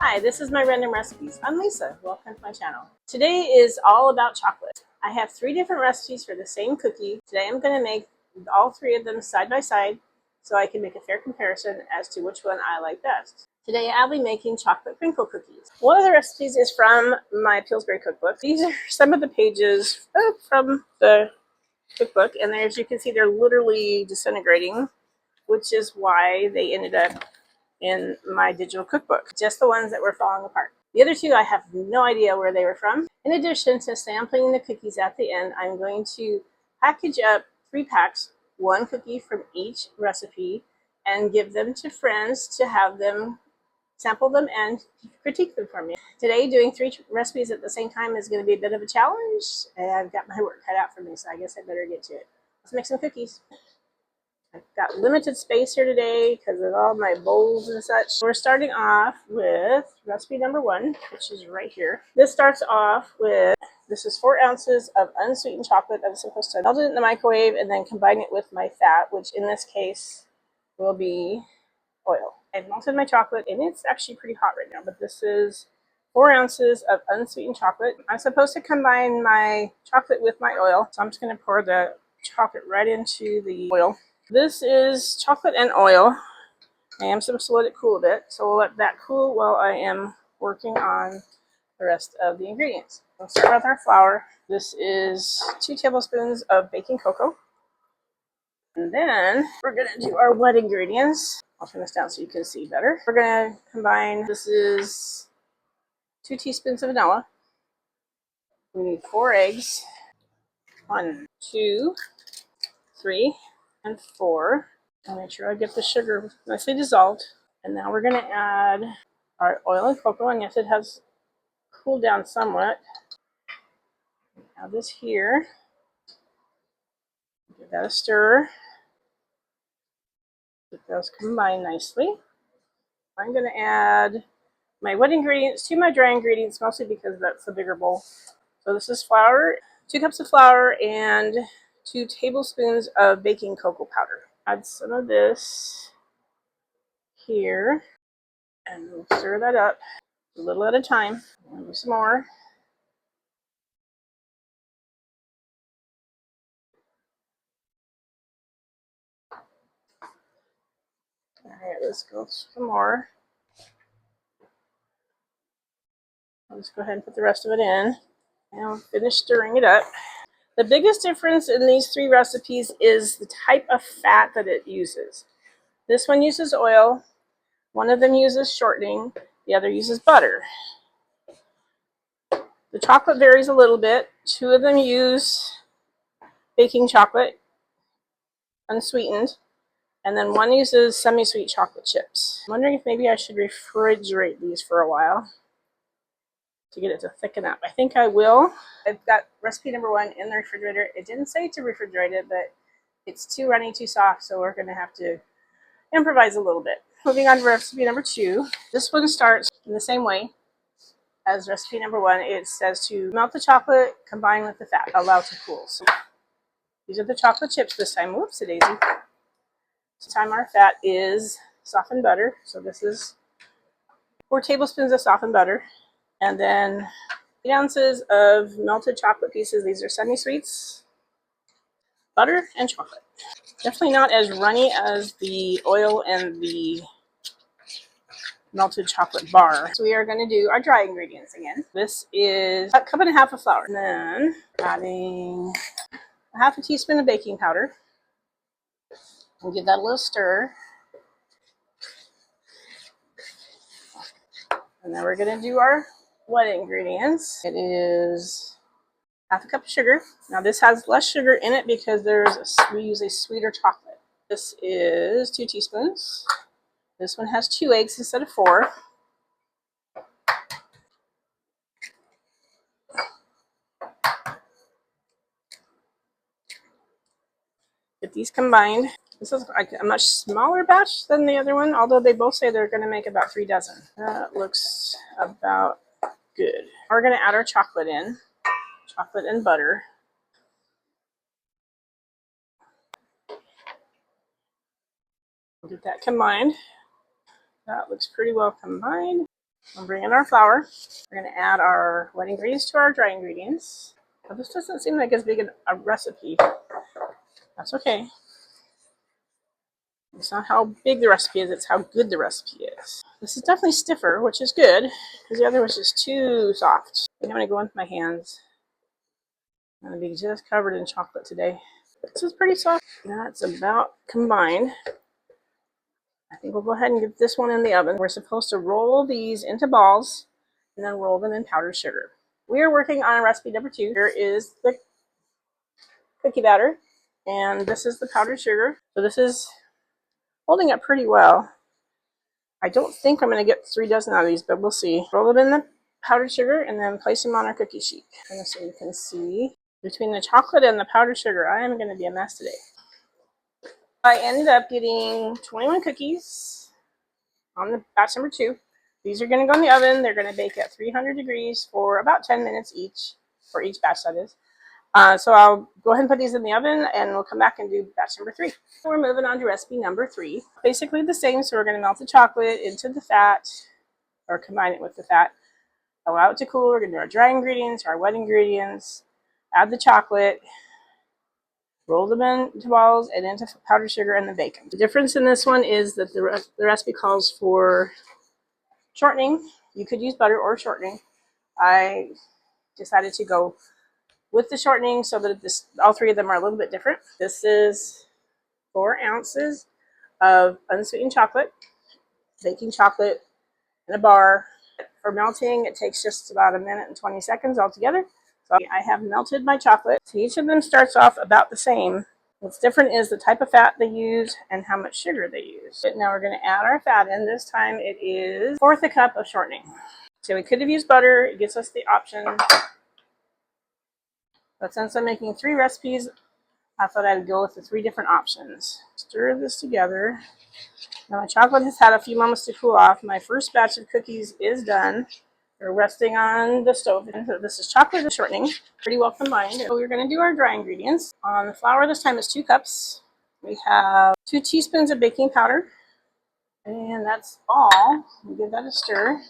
Hi, this is my random recipes. I'm Lisa. Welcome to my channel. Today is all about chocolate. I have 3 different recipes for the same cookie. Today I'm going to make all 3 of them side by side so I can make a fair comparison as to which one I like best. Today I'll be making chocolate crinkle cookies. One of the recipes is from my Pillsbury cookbook. These are some of the pages from the cookbook, and as you can see, they're literally disintegrating, which is why they ended up in my digital cookbook, just the ones that were falling apart. The other 2, I have no idea where they were from. In addition to sampling the cookies at the end, I'm going to package up 3 packs, 1 cookie from each recipe, and give them to friends to have them sample them and critique them for me. Today, doing 3 recipes at the same time is going to be a bit of a challenge, and I've got my work cut out for me, so I guess I better get to it. Let's make some cookies. I've got limited space here today because of all my bowls and such. We're starting off with recipe number 1, which is right here. This starts off with, this is 4 ounces of unsweetened chocolate. I'm supposed to melt it in the microwave and then combine it with my fat, which in this case will be oil. I've melted my chocolate and it's actually pretty hot right now, but this is 4 ounces of unsweetened chocolate. I'm supposed to combine my chocolate with my oil, so I'm just going to pour the chocolate right into the oil. This is chocolate and oil. I am supposed to let it cool a bit, so we'll let that cool while I am working on the rest of the ingredients. We'll start with our flour. This is 2 tablespoons of baking cocoa. And then we're going to do our wet ingredients. I'll turn this down so you can see better. We're going to combine, this is 2 teaspoons of vanilla. We need 4 eggs. 1, 2, 3, and 4. I'll make sure I get the sugar nicely dissolved. And now we're going to add our oil and cocoa, and yes, it has cooled down somewhat. Add this here. Give that a stir. Get those combined nicely. I'm going to add my wet ingredients to my dry ingredients, mostly because that's the bigger bowl. So this is flour, 2 cups of flour, and 2 tablespoons of baking cocoa powder. Add some of this here, and we'll stir that up a little at a time. We'll do some more. All right, let's go some more. I'll just go ahead and put the rest of it in, and I'll finish stirring it up. The biggest difference in these 3 recipes is the type of fat that it uses. This one uses oil, one of them uses shortening, the other uses butter. The chocolate varies a little bit. 2 of them use baking chocolate, unsweetened, and then 1 uses semi-sweet chocolate chips. I'm wondering if maybe I should refrigerate these for a while to get it to thicken up. I think I will. I've got recipe number 1 in the refrigerator. It didn't say to refrigerate it, but it's too runny, too soft, so we're going to have to improvise a little bit. Moving on to recipe number 2. This one starts in the same way as recipe number 1. It says to melt the chocolate, combine with the fat, allow to cool. So these are the chocolate chips this time. Whoopsie daisy. This time our fat is softened butter. So this is 4 tablespoons of softened butter. And then 8 ounces of melted chocolate pieces. These are semi-sweets, butter, and chocolate. Definitely not as runny as the oil and the melted chocolate bar. So we are going to do our dry ingredients again. This is a 1.5 cups of flour. And then adding 1/2 teaspoon of baking powder. We'll give that a little stir. And then we're going to do our wet ingredients. It is 1/2 cup of sugar. Now this has less sugar in it because we use a sweeter chocolate. This is 2 teaspoons. This one has 2 eggs instead of 4. Get these combined. This is like a much smaller batch than the other one, although they both say they're going to make about 3 dozen. That looks about good. We're going to add our chocolate in. Chocolate and butter. We'll get that combined. That looks pretty well combined. We'll bring in our flour. We're going to add our wet ingredients to our dry ingredients. Now, this doesn't seem like as big a recipe. That's okay. It's not how big the recipe is, it's how good the recipe is. This is definitely stiffer, which is good, because the other was just too soft. I'm going to go in with my hands. I'm going to be just covered in chocolate today. This is pretty soft. That's about combined. I think we'll go ahead and get this one in the oven. We're supposed to roll these into balls and then roll them in powdered sugar. We are working on recipe number 2. Here is the cookie batter, and this is the powdered sugar. So this is holding up pretty well. I don't think I'm going to get 3 dozen out of these, but we'll see. Roll them in the powdered sugar and then place them on our cookie sheet. And so you can see between the chocolate and the powdered sugar, I am going to be a mess today. I ended up getting 21 cookies on the batch number 2. These are going to go in the oven. They're going to bake at 300 degrees for about 10 minutes each, for each batch that is. So I'll go ahead and put these in the oven and we'll come back and do batch number 3. We're moving on to recipe number 3. Basically the same, so we're going to melt the chocolate into the fat, or combine it with the fat. Allow it to cool. We're going to do our dry ingredients, our wet ingredients, add the chocolate, roll them into balls and into powdered sugar and then bake them. The difference in this one is that the recipe calls for shortening. You could use butter or shortening. I decided to go with the shortening so that all 3 of them are a little bit different. This is 4 ounces of unsweetened chocolate, baking chocolate in a bar. For melting, it takes just about 1 minute and 20 seconds altogether. So I have melted my chocolate. So each of them starts off about the same. What's different is the type of fat they use and how much sugar they use. But now we're going to add our fat in. This time it is 1/4 cup of shortening. So we could have used butter. It gives us the option. But since I'm making 3 recipes, I thought I'd go with the 3 different options. Stir this together. Now my chocolate has had a few moments to cool off. My first batch of cookies is done. They're resting on the stove. So this is chocolate and shortening, pretty well combined. So we're going to do our dry ingredients. On the flour this time is 2 cups. We have 2 teaspoons of baking powder. And that's all. We'll give that a stir.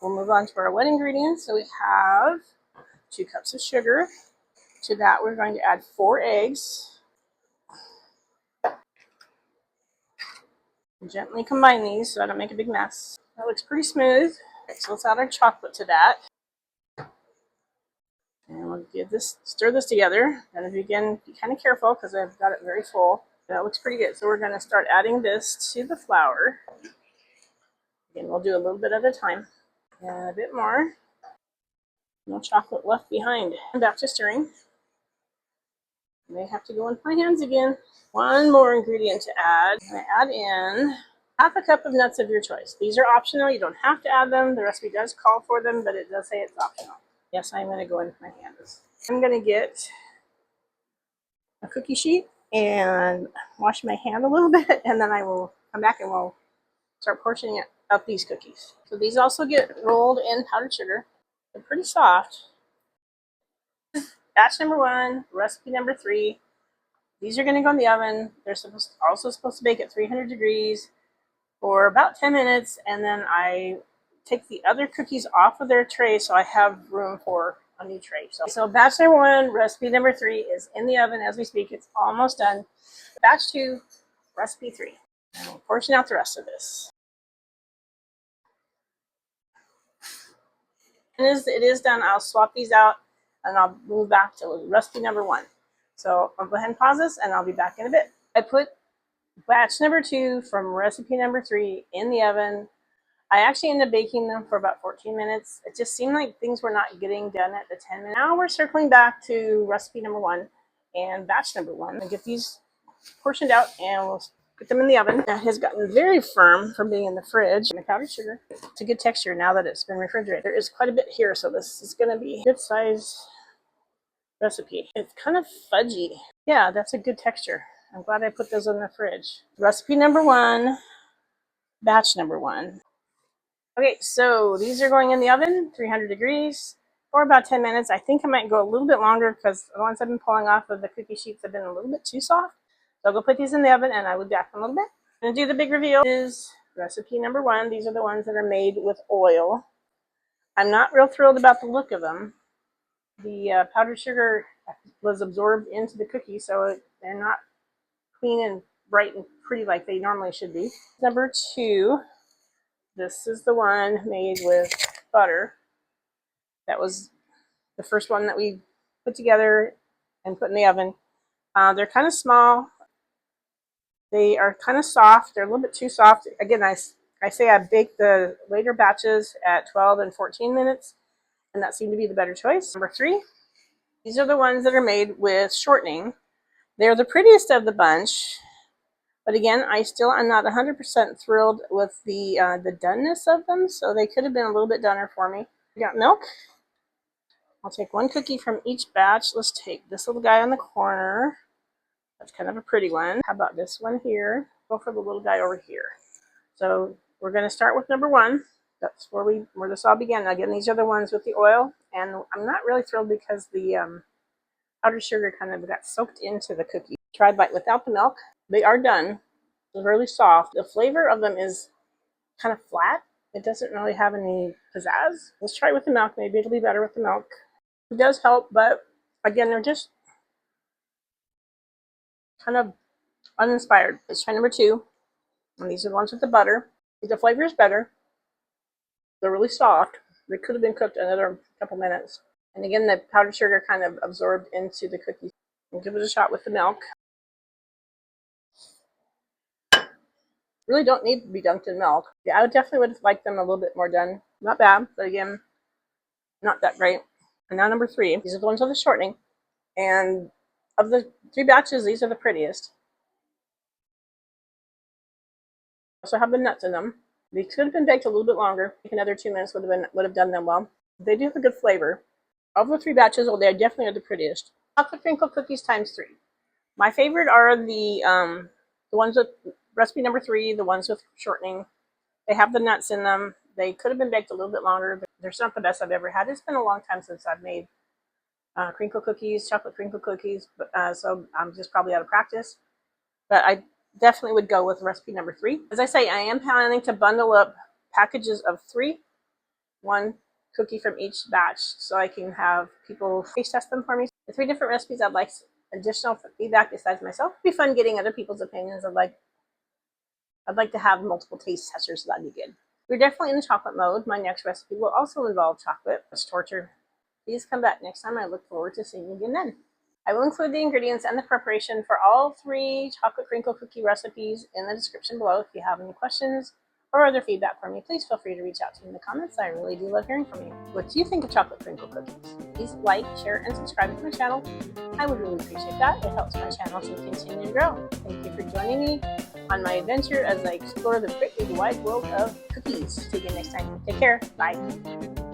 We'll move on to our wet ingredients. So we have 2 cups of sugar. To that we're going to add 4 eggs. Gently combine these so I don't make a big mess. That looks pretty smooth. Okay, so let's add our chocolate to that. And we'll stir this together. And again, be kind of careful because I've got it very full. That looks pretty good. So we're going to start adding this to the flour. Again, we'll do a little bit at a time. And a bit more. No chocolate left behind. And back to stirring. I may have to go into my hands again. 1 more ingredient to add. I add in 1/2 cup of nuts of your choice. These are optional. You don't have to add them. The recipe does call for them, but it does say it's optional. Yes, I'm going to go in with my hands. I'm going to get a cookie sheet and wash my hand a little bit, and then I will come back and we'll start portioning up these cookies. So these also get rolled in powdered sugar. They're pretty soft. Batch number 1, recipe number 3. These are going to go in the oven. They're also supposed to bake at 300 degrees for about 10 minutes, and then I take the other cookies off of their tray so I have room for a new tray. So batch number 1, recipe number 3 is in the oven as we speak. It's almost done. Batch 2, recipe 3. And we'll portion out the rest of this. And as it is done, I'll swap these out and I'll move back to recipe number 1. So I'll go ahead and pause this and I'll be back in a bit. I put batch number 2 from recipe number 3 in the oven. I actually ended up baking them for about 14 minutes. It just seemed like things were not getting done at the 10 minutes. Now we're circling back to recipe number 1 and batch number 1 and get these portioned out and we'll put them in the oven. That has gotten very firm from being in the fridge. And the powdered sugar, it's a good texture now that it's been refrigerated. There is quite a bit here, so this is going to be a good size recipe. It's kind of fudgy. Yeah, that's a good texture. I'm glad I put those in the fridge. Recipe number 1, batch number 1. Okay, so these are going in the oven, 300 degrees, for about 10 minutes. I think I might go a little bit longer because the ones I've been pulling off of the cookie sheets have been a little bit too soft. So I'll go put these in the oven and I will be back in a little bit. I'm going to do the big reveal. This is recipe number 1. These are the ones that are made with oil. I'm not real thrilled about the look of them. The powdered sugar was absorbed into the cookie, so they're not clean and bright and pretty like they normally should be. Number 2, this is the one made with butter. That was the first one that we put together and put in the oven. They're kind of small. They are kind of soft. They're a little bit too soft. Again, I say I bake the later batches at 12 and 14 minutes, and that seemed to be the better choice. Number 3, these are the ones that are made with shortening. They're the prettiest of the bunch, but again, I still am not 100% thrilled with the doneness of them, so they could have been a little bit doner for me. We got milk. I'll take 1 cookie from each batch. Let's take this little guy on the corner. That's kind of a pretty one. How about this one here? Go for the little guy over here. So we're going to start with number 1. That's where this all began. Again, these are the ones with the oil, and I'm not really thrilled because the powdered sugar kind of got soaked into the cookie. Try a bite without the milk. They are done. They're really soft. The flavor of them is kind of flat. It doesn't really have any pizzazz. Let's try it with the milk. Maybe it'll be better with the milk. It does help, but again, they're just kind of uninspired. Let's try number 2. And these are the ones with the butter. The flavor is better. They're really soft. They could have been cooked another couple minutes. And again, the powdered sugar kind of absorbed into the cookies. We'll give it a shot with the milk. Really don't need to be dunked in milk. Yeah, I definitely would have liked them a little bit more done. Not bad, but again, not that great. And now number 3. These are the ones with the shortening. And of the 3 batches, these are the prettiest. Also have the nuts in them. They could have been baked a little bit longer. Another 2 minutes would have done them well. They do have a good flavor. Of the 3 batches, well, they definitely are the prettiest. Chocolate crinkle cookies times 3. My favorite are the ones with recipe number 3, the ones with shortening. They have the nuts in them. They could have been baked a little bit longer. They're not the best I've ever had. It's been a long time since I've made crinkle cookies, chocolate crinkle cookies, so I'm just probably out of practice. But I definitely would go with recipe number 3. As I say, I am planning to bundle up packages of 3, 1 cookie from each batch, so I can have people taste test them for me. The 3 different recipes, I'd like additional feedback besides myself. It'd be fun getting other people's opinions. I'd like to have multiple taste testers, so that'd be good. We're definitely in the chocolate mode. My next recipe will also involve chocolate. It's torture. Please come back next time. I look forward to seeing you again then. I will include the ingredients and the preparation for all 3 chocolate crinkle cookie recipes in the description below. If you have any questions or other feedback for me, please feel free to reach out to me in the comments. I really do love hearing from you. What do you think of chocolate crinkle cookies? Please like, share, and subscribe to my channel. I would really appreciate that. It helps my channel to continue to grow. Thank you for joining me on my adventure as I explore the great big wide world of cookies. See you next time. Take care. Bye.